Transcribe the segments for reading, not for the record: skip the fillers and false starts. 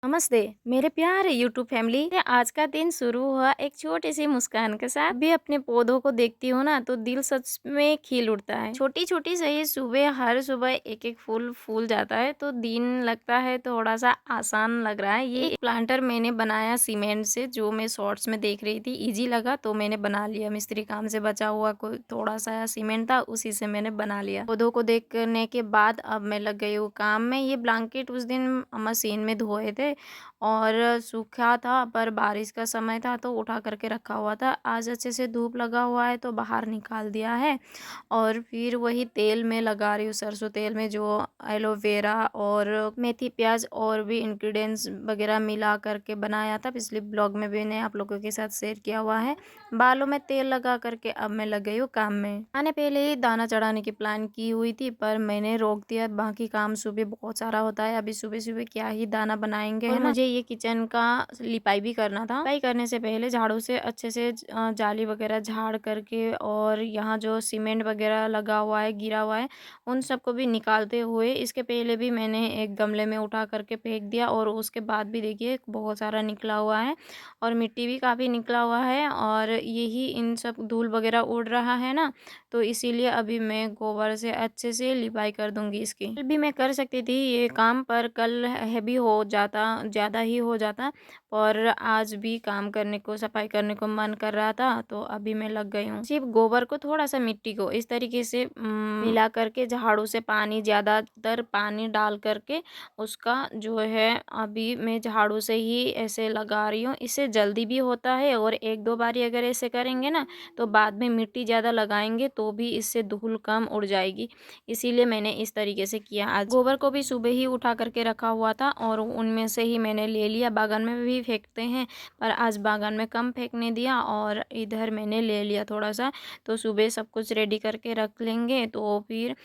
नमस्ते मेरे प्यारे यूट्यूब फैमिली। आज का दिन शुरू हुआ एक छोटी सी मुस्कान के साथ। भी अपने पौधों को देखती हूँ ना तो दिल सच में खिल उठता है। छोटी छोटी सही सुबह, हर सुबह एक एक फूल फूल जाता है तो दिन लगता है थोड़ा सा आसान लग रहा है। ये एक प्लांटर मैंने बनाया सीमेंट से, जो मैं शॉर्ट्स में देख रही थी, इजी लगा तो मैंने बना लिया। मिस्त्री काम से बचा हुआ कोई थोड़ा सा सीमेंट था, उसी से मैंने बना लिया। पौधों को देखने के बाद अब मैं लग गई हूँ काम में। ये ब्लैंकेट उस दिन मशीन में धोए थे और सूखा था, पर बारिश का समय था तो उठा करके रखा हुआ था। आज अच्छे से धूप लगा हुआ है तो बाहर निकाल दिया है और फिर वही तेल में लगा रही हूँ, सरसों तेल में, जो एलोवेरा और मेथी प्याज और भी इंग्रेडिएंट्स वगैरह मिला करके बनाया था। पिछले ब्लॉग में भी मैंने आप लोगों के साथ शेयर किया हुआ है। बालों में तेल लगा करके अब मैं लग गई हूँ काम में। मैंने पहले ही दाना चढ़ाने की प्लान की हुई थी, पर मैंने रोक दिया। बाकी काम सुबह बहुत सारा होता है, अभी सुबह सुबह क्या ही दाना बनाएंगे, है ना। मुझे ये किचन का लिपाई भी करना था। लिपाई करने से पहले झाड़ू से अच्छे से जाली वगैरह झाड़ करके, और यहाँ जो सीमेंट वगैरह लगा हुआ है, गिरा हुआ है, उन सबको भी निकालते हुए इसके पहले भी मैंने एक गमले में उठा करके फेंक दिया। और उसके बाद भी देखिए बहुत सारा निकला हुआ है और मिट्टी भी काफ़ी निकला हुआ है, और यही इन सब धूल वगैरह उड़ रहा है ना, तो इसीलिए अभी मैं गोबर से अच्छे से लिपाई कर दूंगी इसकी। कल भी मैं कर सकती थी ये काम, पर कल हैवी हो जाता, ज़्यादा ही हो जाता। और आज भी काम करने को, सफाई करने को मन कर रहा था तो अभी मैं लग गई हूँ। सिर्फ गोबर को, थोड़ा सा मिट्टी को इस तरीके से मिला करके झाड़ू से पानी, ज़्यादातर पानी डाल करके उसका जो है अभी मैं झाड़ू से ही ऐसे लगा रही हूँ। इससे जल्दी भी होता है, और एक दो बारी अगर ऐसे करेंगे ना तो बाद में मिट्टी ज़्यादा लगाएंगे तो भी इससे धूल कम उड़ जाएगी। इसीलिए मैंने इस तरीके से किया। आज गोबर को भी सुबह ही उठा करके रखा हुआ था और उनमें से ही मैंने ले लिया। बागान में भी फेंकते हैं, पर आज बागान में कम फेंकने दिया और इधर मैंने ले लिया थोड़ा सा। तो सुबह सब कुछ रेडी करके रख लेंगे तो फिर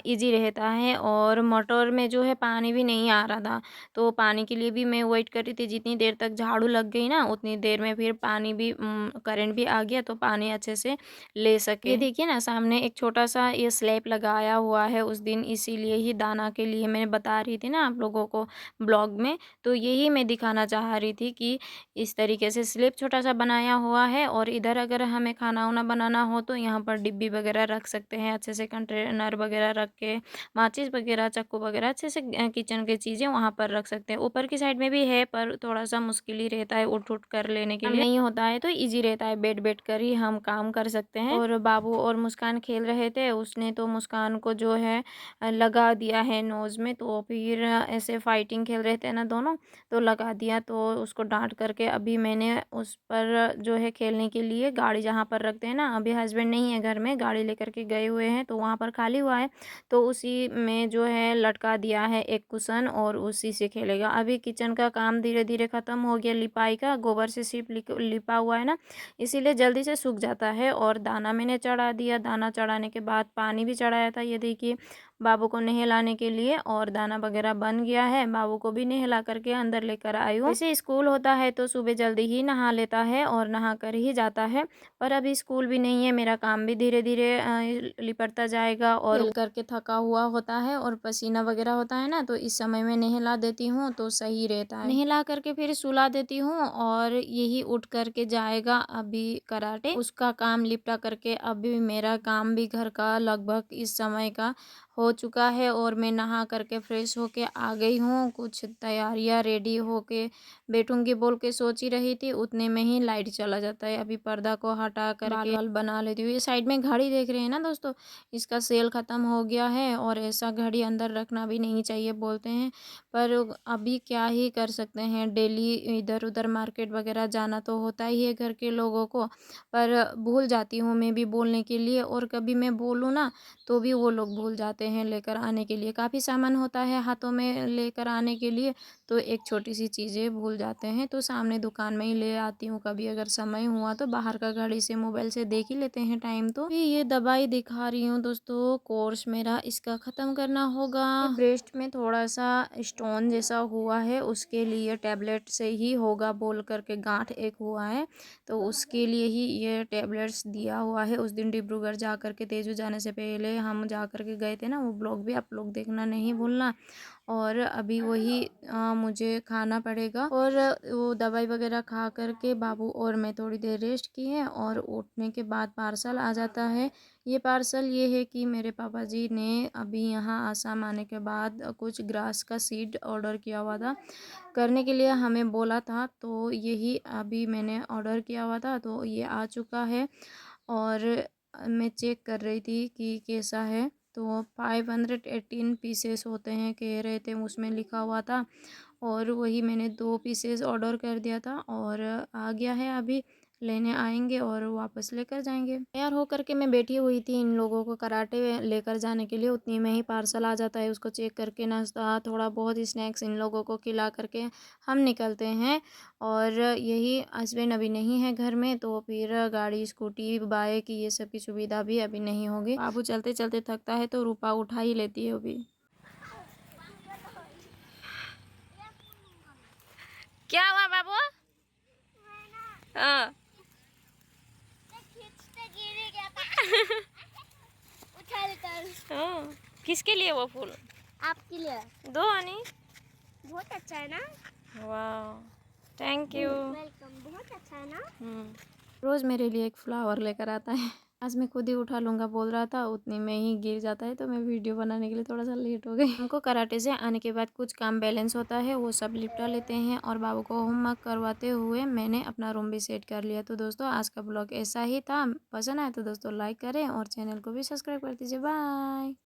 इजी रहता है। और मटर में जो है पानी भी नहीं आ रहा था, तो पानी के लिए भी मैं वेट कर रही थी। जितनी देर तक झाड़ू लग गई ना उतनी देर में फिर पानी भी, करंट भी आ गया तो पानी अच्छे से ले सके। ये देखिए ना सामने एक छोटा सा ये स्लैब लगाया हुआ है उस दिन, इसीलिए ही दाना के लिए मैंने बता रही थी ना आप लोगों को ब्लॉग में। तो यही मैं दिखाना चाह रही थी कि इस तरीके से स्लैब छोटा सा बनाया हुआ है। और इधर अगर हमें खाना वाना बनाना हो तो यहाँ पर डिब्बी वगैरह रख सकते हैं, अच्छे से कंटेनर वगैरह रख के, माचिस वगैरह, चाकू वगैरह, अच्छे से किचन की चीज़ें वहाँ पर रख सकते हैं। ऊपर की साइड में भी है पर थोड़ा सा मुश्किल ही रहता है उठ उठ कर लेने के लिए। नहीं होता है तो ईजी रहता है, बैठ बैठ कर ही हम काम कर सकते हैं। और बाबू और मुस्कान खेल रहे थे, उसने तो मुस्कान को जो है लगा दिया है नोज़ में। तो फिर ऐसे फाइटिंग खेल रहे थे ना दोनों, तो लगा दिया। तो उसको डांट करके अभी मैंने उस पर जो है खेलने के लिए गाड़ी जहाँ पर रखते हैं ना, अभी हस्बैंड नहीं है घर में, गाड़ी लेकर के गए हुए हैं तो वहाँ पर खाली हुआ है, तो उसी में जो है लटका दिया है एक कुशन और उसी से खेलेगा। अभी किचन का काम धीरे धीरे ख़त्म हो गया, लिपाई का। गोबर से सिर्फ लिपा हुआ है ना, इसीलिए जल्दी से सूख जाता है। और दाना मैंने चढ़ा दिया। दाना चढ़ाने के बाद पानी भी चढ़ाया था, ये देखिए, बाबू को नहलाने के लिए। और दाना वगैरह बन गया है, बाबू को भी नहला करके अंदर लेकर आई हूँ। वैसे स्कूल होता है तो सुबह जल्दी ही नहा लेता है और नहा कर ही जाता है, पर अभी स्कूल भी नहीं है। मेरा काम भी धीरे धीरे लिपटता जाएगा, और खेल करके थका हुआ होता है और पसीना वगैरह होता है ना, तो इस समय में नहला देती हूँ तो सही रहता है। नहला करके फिर सुला देती हूँ, और यही उठ करके जाएगा अभी कराटे। उसका काम लिपटा करके अभी मेरा काम भी घर का लगभग इस समय का हो चुका है। और मैं नहा करके फ्रेश होके आ गई हूँ। कुछ तैयारियाँ रेडी होके बैठूंगी बोल के सोच ही रही थी, उतने में ही लाइट चला जाता है। अभी पर्दा को हटा कर बाल वाल बना लेती हूँ। ये साइड में घड़ी देख रहे हैं ना दोस्तों, इसका सेल ख़त्म हो गया है, और ऐसा घड़ी अंदर रखना भी नहीं चाहिए बोलते हैं, पर अभी क्या ही कर सकते हैं। डेली इधर उधर मार्केट वगैरह जाना तो होता ही है घर के लोगों को, पर भूल जाती हूँ मैं भी बोलने के लिए। और कभी मैं बोलूँ ना तो भी वो लोग भूल जाते हैं लेकर आने के लिए। काफ़ी सामान होता है हाथों में लेकर आने के लिए, तो एक छोटी सी चीज़ें भूल जाते हैं। तो सामने दुकान में ही ले आती हूँ, कभी अगर समय हुआ तो बाहर का घड़ी से, मोबाइल से देख ही लेते हैं टाइम। तो ये दवाई दिखा रही हूँ दोस्तों, कोर्स मेरा इसका ख़त्म करना होगा। ब्रेस्ट में थोड़ा सा स्टोन जैसा हुआ है, उसके लिए टैबलेट से ही होगा बोल करके, गांठ एक हुआ है तो उसके लिए ही ये टैबलेट्स दिया हुआ है। उस दिन डिब्रूगढ़ जा करके, तेजू जाने से पहले हम जा करके गए थे ना, ना वो ब्लॉग भी आप लोग देखना नहीं भूलना। और अभी वही मुझे खाना पड़ेगा और वो दवाई वगैरह खा कर के बाबू और मैं थोड़ी देर रेस्ट की है और उठने के बाद पार्सल आ जाता है। ये पार्सल ये है कि मेरे पापा जी ने अभी यहाँ आसाम आने के बाद कुछ ग्रास का सीड ऑर्डर किया हुआ था, करने के लिए हमें बोला था, तो यही अभी मैंने ऑर्डर किया हुआ था, तो ये आ चुका है। और मैं चेक कर रही थी कि कैसा है, तो 518 पीसेस होते हैं कह रहे थे, उसमें लिखा हुआ था। और वही मैंने 2 पीसेस ऑर्डर कर दिया था और आ गया है, अभी लेने आएंगे और वापस लेकर जाएंगे। तैयार होकर के मैं बैठी हुई थी इन लोगों को कराटे लेकर जाने के लिए, उतनी में ही पार्सल आ जाता है, उसको चेक करके नाश्ता थोड़ा बहुत स्नैक्स इन लोगों को खिला करके हम निकलते हैं। और यही हस्बैंड अभी नहीं है घर में, तो फिर गाड़ी स्कूटी बाइक ये सब की सुविधा भी अभी नहीं होगी। बाबू चलते चलते थकता है तो रूपा उठा ही लेती है अभी। क्या हुआ बाबू? हाँ। उछल कर। हाँ। किसके लिए वो फूल? आपके लिए। दो आनी। बहुत अच्छा है ना। वाह, थैंक यू। वेलकम। बहुत अच्छा है ना। रोज मेरे लिए एक फ्लावर लेकर आता है। आज मैं खुद ही उठा लूंगा बोल रहा था, उतने में ही गिर जाता है, तो मैं वीडियो बनाने के लिए थोड़ा सा लेट हो गई। हमको कराटे से आने के बाद कुछ काम बैलेंस होता है, वो सब निपटा लेते हैं और बाबू को होमवर्क करवाते हुए मैंने अपना रूम भी सेट कर लिया। तो दोस्तों आज का ब्लॉग ऐसा ही था, पसंद आया तो दोस्तों लाइक करें और चैनल को भी सब्सक्राइब कर दीजिए। बाय।